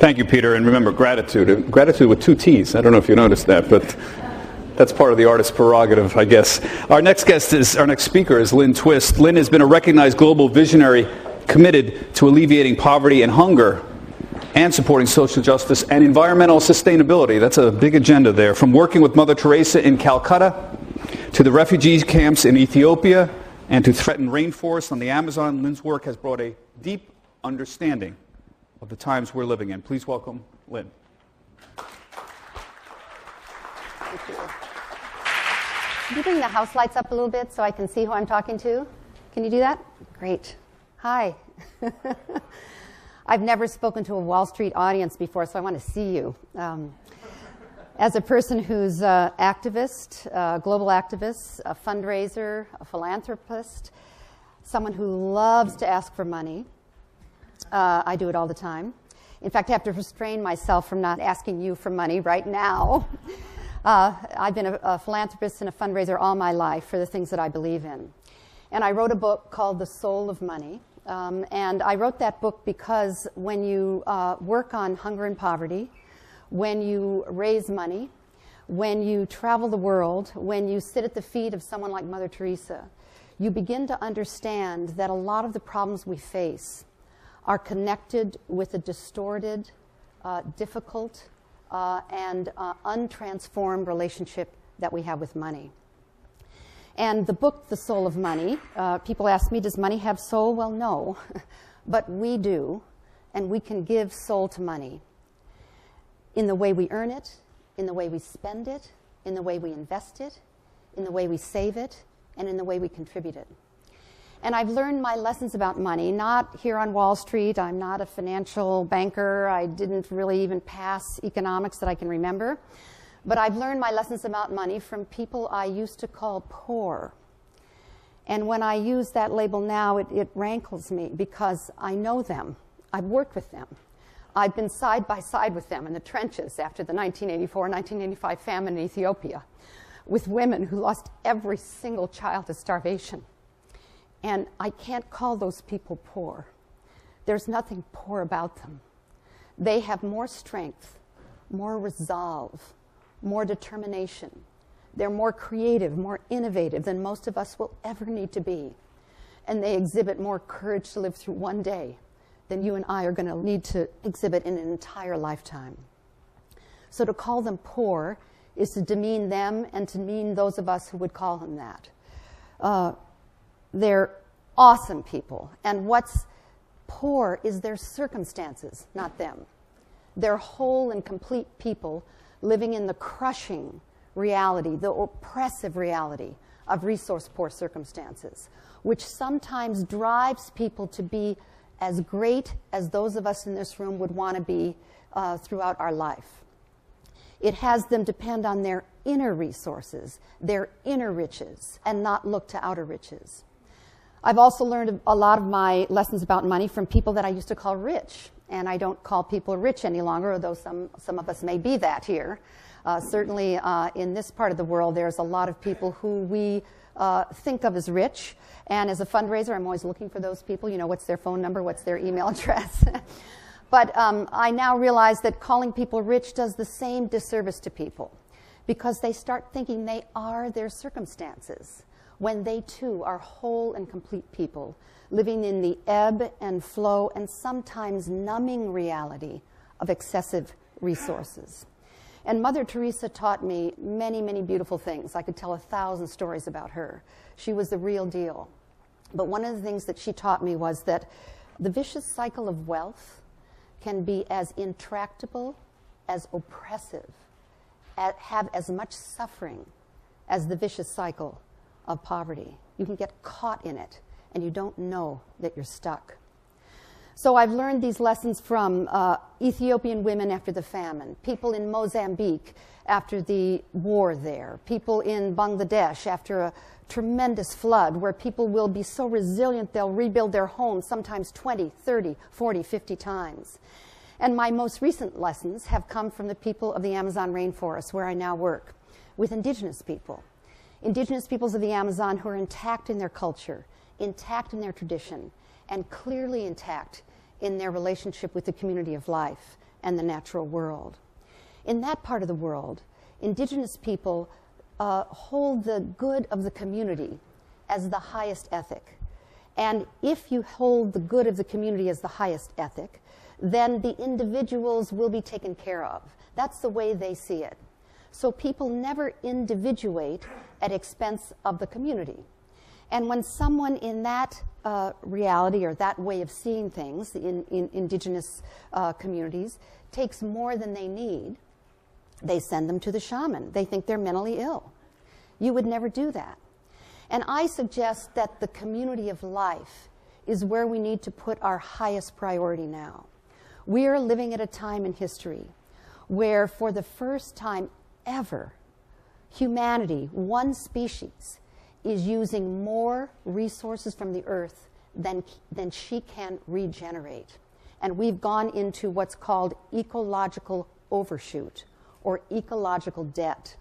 Thank you, Peter. And remember, gratitude. Gratitude with 2 T's. I don't know if you noticed that, but that's part of the artist's prerogative, I guess. Our next speaker is Lynne Twist. Lynne has been a recognized global visionary committed to alleviating poverty and hunger and supporting social justice and environmental sustainability. That's a big agenda there. From working with Mother Teresa in Calcutta to the refugee camps in Ethiopia and to threatened rainforests on the Amazon, Lynne's work has brought a deep understanding of the times we're living in. Please welcome Lynne. Thank you. Can you bring the house lights up a little bit so I can see who I'm talking to? Can you do that? Great. Hi. I've never spoken to a Wall Street audience before, so I want to see you. As a person who's an activist, a global activist, a fundraiser, a philanthropist, someone who loves to ask for money, I do it all the time. In fact, I have to restrain myself from not asking you for money right now. I've been a philanthropist and a fundraiser all my life for the things that I believe in. And I wrote a book called The Soul of Money. And I wrote that book because when you work on hunger and poverty, when you raise money, when you travel the world, when you sit at the feet of someone like Mother Teresa, you begin to understand that a lot of the problems we face are connected with a distorted, difficult, and untransformed relationship that we have with money. And the book, The Soul of Money, people ask me, does money have soul? Well, no, but we do, and we can give soul to money in the way we earn it, in the way we spend it, in the way we invest it, in the way we save it, and in the way we contribute it. And I've learned my lessons about money, not here on Wall Street. I'm not a financial banker. I didn't really even pass economics that I can remember. But I've learned my lessons about money from people I used to call poor. And when I use that label now, it rankles me because I know them. I've worked with them. I've been side by side with them in the trenches after the 1984-1985 famine in Ethiopia with women who lost every single child to starvation. And I can't call those people poor. There's nothing poor about them. They have more strength, more resolve, more determination. They're more creative, more innovative than most of us will ever need to be. And they exhibit more courage to live through one day than you and I are going to need to exhibit in an entire lifetime. So to call them poor is to demean them and to demean those of us who would call them that. They're awesome people. And what's poor is their circumstances, not them. They're whole and complete people living in the crushing reality, the oppressive reality of resource-poor circumstances, which sometimes drives people to be as great as those of us in this room would want to be throughout our life. It has them depend on their inner resources, their inner riches, and not look to outer riches. I've also learned a lot of my lessons about money from people that I used to call rich. And I don't call people rich any longer, although some of us may be that here. Certainly in this part of the world, there's a lot of people who we think of as rich. And as a fundraiser, I'm always looking for those people. You know, what's their phone number? What's their email address? But I now realize that calling people rich does the same disservice to people because they start thinking they are their circumstances when they too are whole and complete people living in the ebb and flow and sometimes numbing reality of excessive resources. And Mother Teresa taught me many, many beautiful things. I could tell 1,000 stories about her. She was the real deal. But one of the things that she taught me was that the vicious cycle of wealth can be as intractable, as oppressive, have as much suffering as the vicious cycle of poverty. You can get caught in it, and you don't know that you're stuck. So I've learned these lessons from Ethiopian women after the famine, people in Mozambique after the war there, people in Bangladesh after a tremendous flood where people will be so resilient they'll rebuild their homes sometimes 20, 30, 40, 50 times. And my most recent lessons have come from the people of the Amazon rainforest where I now work with indigenous people. Indigenous peoples of the Amazon who are intact in their culture, intact in their tradition, and clearly intact in their relationship with the community of life. and the natural world. In that part of the world, indigenous people hold the good of the community as the highest ethic. And if you hold the good of the community as the highest ethic, then the individuals will be taken care of. That's the way they see it. So people never individuate at expense of the community. And when someone in that reality or that way of seeing things in indigenous communities takes more than they need, they send them to the shaman. They think they're mentally ill. You would never do that. And I suggest that the community of life is where we need to put our highest priority now. We are living at a time in history where, for the first time ever, humanity, one species, is using more resources from the earth than she can regenerate. And we've gone into what's called ecological overshoot or ecological debt.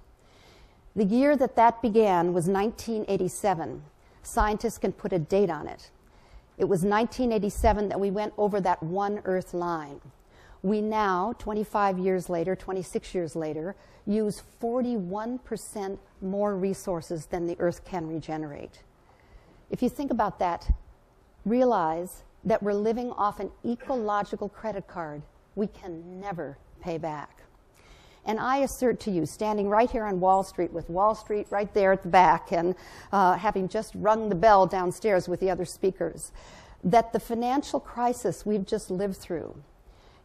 The year that began was 1987. Scientists can put a date on it. It was 1987 that we went over that one Earth line. We now, 25 years later, 26 years later, use 41% more resources than the Earth can regenerate. If you think about that, realize that we're living off an ecological credit card we can never pay back. And I assert to you, standing right here on Wall Street with Wall Street right there at the back and having just rung the bell downstairs with the other speakers, that the financial crisis we've just lived through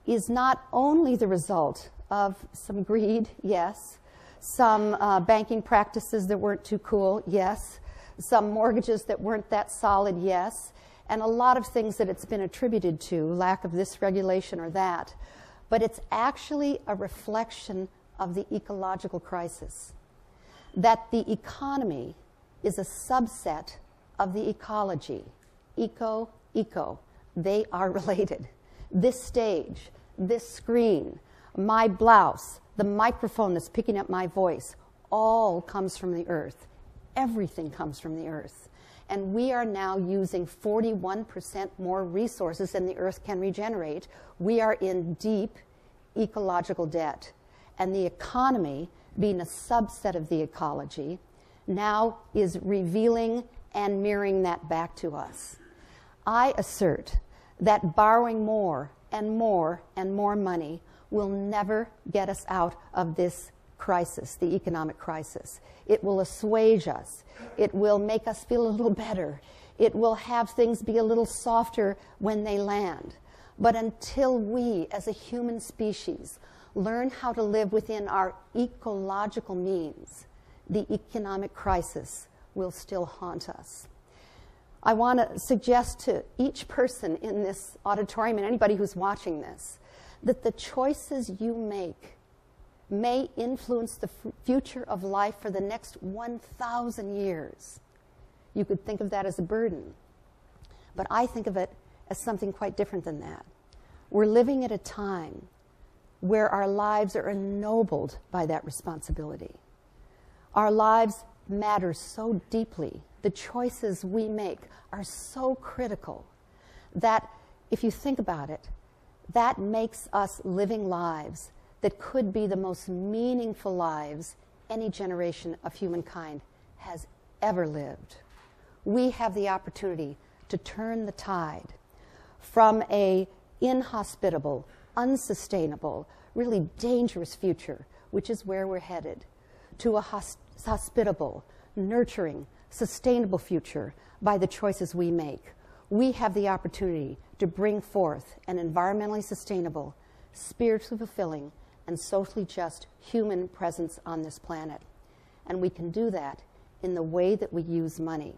is not only the result of some greed, yes, some banking practices that weren't too cool, yes, some mortgages that weren't that solid, yes, and a lot of things that it's been attributed to, lack of this regulation or that. But it's actually a reflection of the ecological crisis. That the economy is a subset of the ecology. Eco, eco. They are related. This stage, this screen, my blouse, the microphone that's picking up my voice, all comes from the earth. Everything comes from the earth. And we are now using 41% more resources than the earth can regenerate. We are in deep ecological debt. And the economy, being a subset of the ecology, now is revealing and mirroring that back to us. I assert that borrowing more and more and more money will never get us out of this crisis, the economic crisis. It will assuage us. It will make us feel a little better. It will have things be a little softer when they land. But until we, as a human species, learn how to live within our ecological means, the economic crisis will still haunt us. I want to suggest to each person in this auditorium and anybody who's watching this that the choices you make may influence the future of life for the next 1,000 years. You could think of that as a burden. But I think of it as something quite different than that. We're living at a time where our lives are ennobled by that responsibility. Our lives matter so deeply. The choices we make are so critical that, if you think about it, that makes us living lives that could be the most meaningful lives any generation of humankind has ever lived. We have the opportunity to turn the tide from a inhospitable, unsustainable, really dangerous future, which is where we're headed, to a hospitable, nurturing, sustainable future by the choices we make. We have the opportunity to bring forth an environmentally sustainable, spiritually fulfilling, and socially just human presence on this planet. And we can do that in the way that we use money.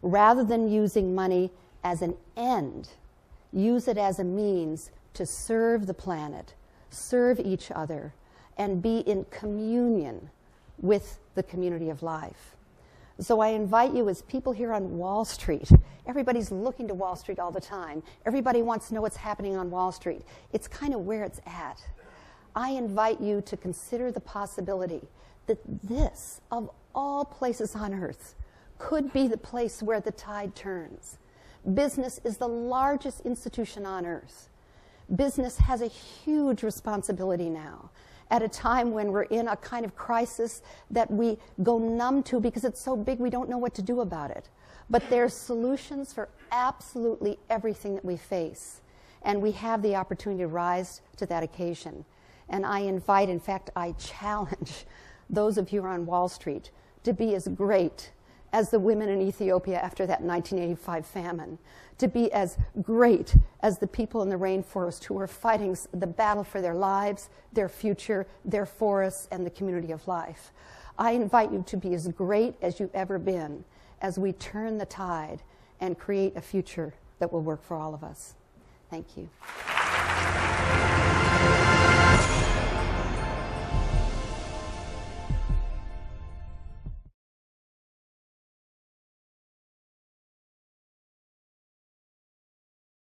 Rather than using money as an end, use it as a means to serve the planet, serve each other, and be in communion with the community of life. So I invite you, as people here on Wall Street, everybody's looking to Wall Street all the time. Everybody wants to know what's happening on Wall Street. It's kind of where it's at. I invite you to consider the possibility that this, of all places on earth, could be the place where the tide turns. Business is the largest institution on earth. Business has a huge responsibility now at a time when we're in a kind of crisis that we go numb to because it's so big we don't know what to do about it. But there's solutions for absolutely everything that we face. And we have the opportunity to rise to that occasion. And I invite, in fact, I challenge those of you who are on Wall Street to be as great as the women in Ethiopia after that 1985 famine, to be as great as the people in the rainforest who are fighting the battle for their lives, their future, their forests, and the community of life. I invite you to be as great as you've ever been as we turn the tide and create a future that will work for all of us. Thank you.